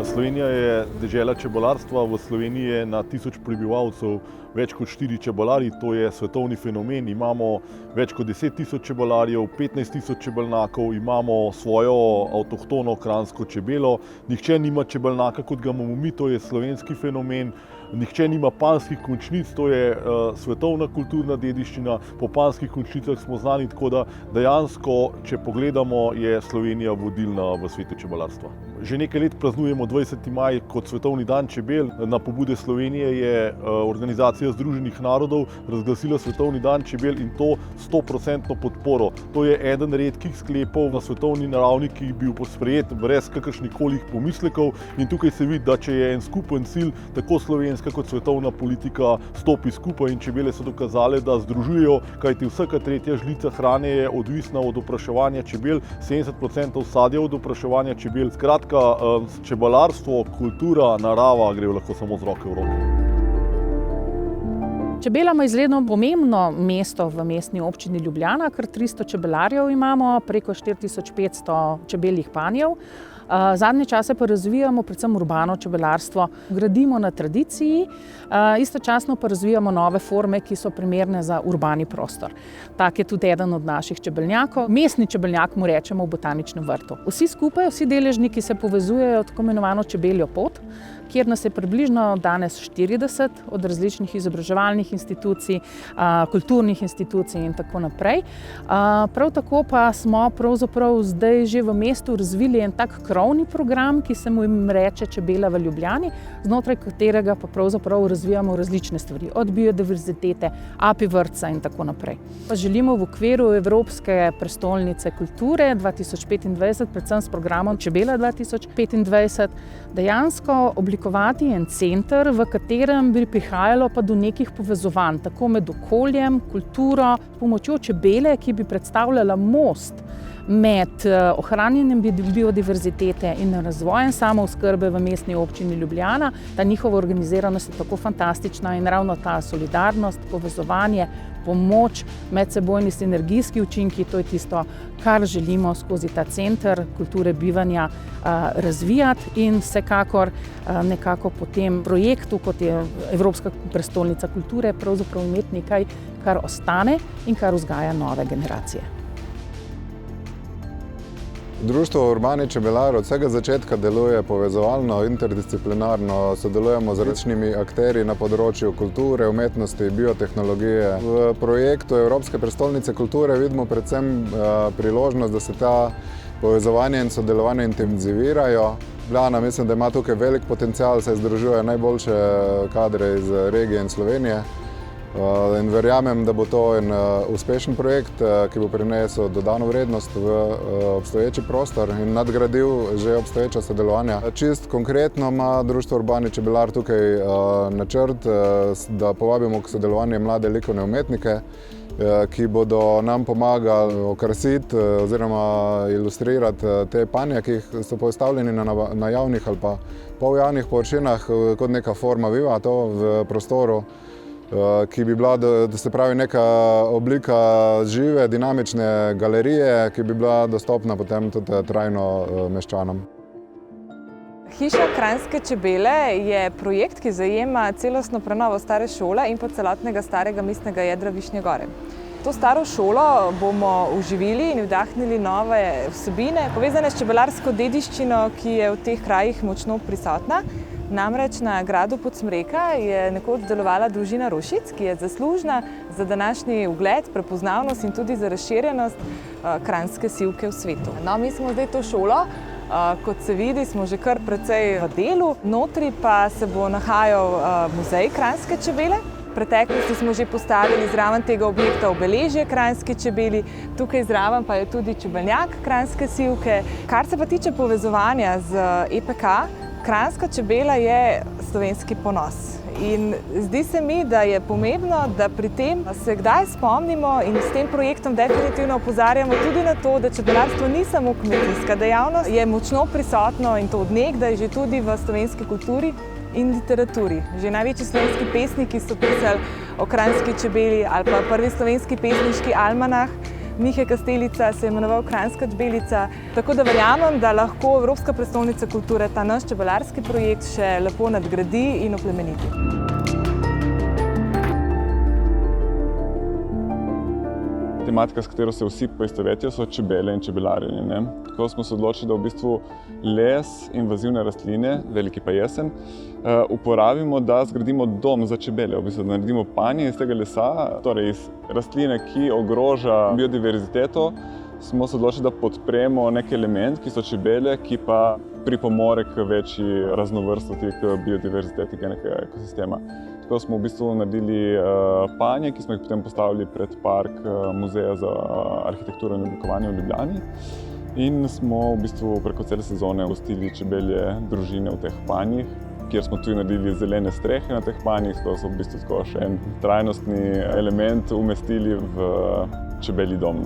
Slovenija je dežela čebelarstva, v Sloveniji je na 1000 prebivalcev več kot 4 čebelarji, to je svetovni fenomen. Imamo več kot 10 000 čebelarjev, 15 000 čebelnjakov, imamo svojo avtohtono kranjsko čebelo. Nihče nima čebelnjaka, kot ga imamo mi, to je slovenski fenomen. Nihče nima panjskih končnic, to je svetovna kulturna dediščina. Po panjskih končnicah smo znani, tako da dejansko, če pogledamo, je Slovenija vodilna v svetu čebelarstva. Že nekaj let praznujemo 20. maj kot svetovni dan čebel. Na pobude Slovenije je Organizacija Združenih narodov razglasila svetovni dan čebel in to 100% podporo. To je eden redkih sklepov na svetovni ravni, ki je bil sprejet brez kakršnihkoli pomislekov. In tukaj se vidi, da če je en skupen cilj, tako slovenska kot svetovna politika stopi skupaj in čebele so dokazale, da združujejo, kajti vsaka tretja žlica hrane je odvisna od opraševanja čebel, 70% sadja od opraševanja čebel. Skratka, čebelarstvo, kultura, narava grejo lahko samo z roke v roke. Čebela ima izredno pomembno mesto v mestni občini Ljubljana, kar 300 čebelarjev imamo, preko 4500 čebeljih panjev. Zadnje čase pa razvijamo predvsem urbano čebelarstvo. Gradimo na tradiciji, istočasno pa razvijamo nove forme, ki so primerne za urbani prostor. Tak je tudi eden od naših čebelnjakov. Mestni čebelnjak mu rečemo v botaničnem vrtu. Vsi skupaj, vsi deležniki se povezujejo tako imenovano čebeljo pot, kjer nas je približno danes 40 od različnih izobraževalnih institucij, kulturnih institucij in tako naprej. Prav tako pa smo pravzaprav zdaj že v mestu razvili en tak krovni program, ki se mu reče Čebela v Ljubljani, znotraj katerega pa pravzaprav razvijamo različne stvari, od biodiverzitete, API vrtca in tako naprej. Pa želimo v okviru Evropske prestolnice kulture 2025, predvsem s programom Čebela 2025, dejansko oblikovati en center, v katerem bi prihajalo pa do nekih povezovanj, tako med okoljem, kulturo, pomočjo čebele, ki bi predstavljala most med ohranjanjem biodiverzitete in razvojem samooskrbe v mestni občini Ljubljana. Ta njihova organiziranost je tako fantastična in ravno ta solidarnost, povezovanje, pomoč, medsebojni sinergijski učinki, to je tisto, kar želimo skozi ta center kulture bivanja razvijati in vsekakor nekako po tem projektu, kot je Evropska prestolnica kulture, pravzaprav imeti nekaj, kar ostane in kar vzgaja nove generacije. Društvo Urbani čebelar od vsega začetka deluje povezovalno, interdisciplinarno, sodelujemo z različnimi akterji na področju kulture, umetnosti, biotehnologije. V projektu Evropske prestolnice kulture vidimo predvsem priložnost, da se ta povezovanje in sodelovanje intenzivirajo. Ljubljana mislim, da ima tukaj velik potencial, saj združuje najboljše kadre iz regije in Slovenije. In verjamem, da bo to en uspešen projekt, ki bo prinesel dodano vrednost v obstoječi prostor in nadgradil že obstoječa sodelovanja. Čist konkretno ima Društvo Urbani čebelar tukaj načrt, da povabimo k sodelovanju mlade likovne umetnike, ki bodo nam pomagali okrasiti oziroma ilustrirati te panje, ki so postavljeni na javnih ali pa poljavnih površinah kot neka forma viva to v prostoru, ki bi bila, da se pravi, neka oblika žive, dinamične galerije, ki bi bila dostopna potem tudi trajno meščanom. Hiša Kranjske čebele je projekt, ki zajema celostno prenovo stare šole in pa celotnega starega mestnega jedra Višnje Gore. To staro šolo bomo oživili in vdahnili nove vsebine, povezane s čebelarsko dediščino, ki je v teh krajih močno prisotna. Namreč na gradu Podsmreka je nekoč delovala družina Rošic, ki je zaslužna za današnji ugled, prepoznavnost in tudi za razširjenost kranjske sivke v svetu. No, mi smo zdaj to šolo, kot se vidi, smo že kar precej v delu. Notri pa se bo nahajal muzej Kranjske čebele. V preteklosti smo že postavili zraven tega objekta obeležje Kranjske čebeli, tukaj zraven pa je tudi čebelnjak Kranjske sivke. Kar se pa tiče povezovanja z EPK, Kranjska čebela je slovenski ponos in zdi se mi, da je pomembno, da pri tem se kdaj spomnimo in s tem projektom definitivno opozarjamo tudi na to, da čebelarstvo ni samo kmetijska dejavnost, je močno prisotno in to od nekdaj že tudi v slovenski kulturi in literaturi. Že največji slovenski pesniki so pisali o kranjski čebeli ali pa prvi slovenski pesniški almanah Mihe Kastelica se je imenoval Kranjska čebelica. Tako da verjamem, da lahko Evropska prestolnica kulture ta naš čebelarski projekt še lepo nadgradi in oplemeniti. Tematika, s katero se vsi poistovetijo, so čebele in čebelarjenje. Tako smo se odločili, da v bistvu les, invazivne rastline, veliki pa jesen, uporabimo, da zgradimo dom za čebele. V bistvu, da naredimo panje iz tega lesa, torej iz rastline, ki ogroža biodiverziteto, smo se odločili, da podpremo nek element, ki so čebele, ki pa pripomore k večji raznovrstnosti, k biodiverziteti nekega ekosistema. Tako smo v bistvu naredili panje, ki smo jih potem postavili pred park Muzeja za arhitekturo in oblikovanje v Ljubljani. In smo v bistvu preko cele sezone gostili čebelje družine v teh panjih, kjer smo tudi naredili zelene strehe na teh panjih, tako so v bistvu še en trajnostni element umestili v čebelji dom.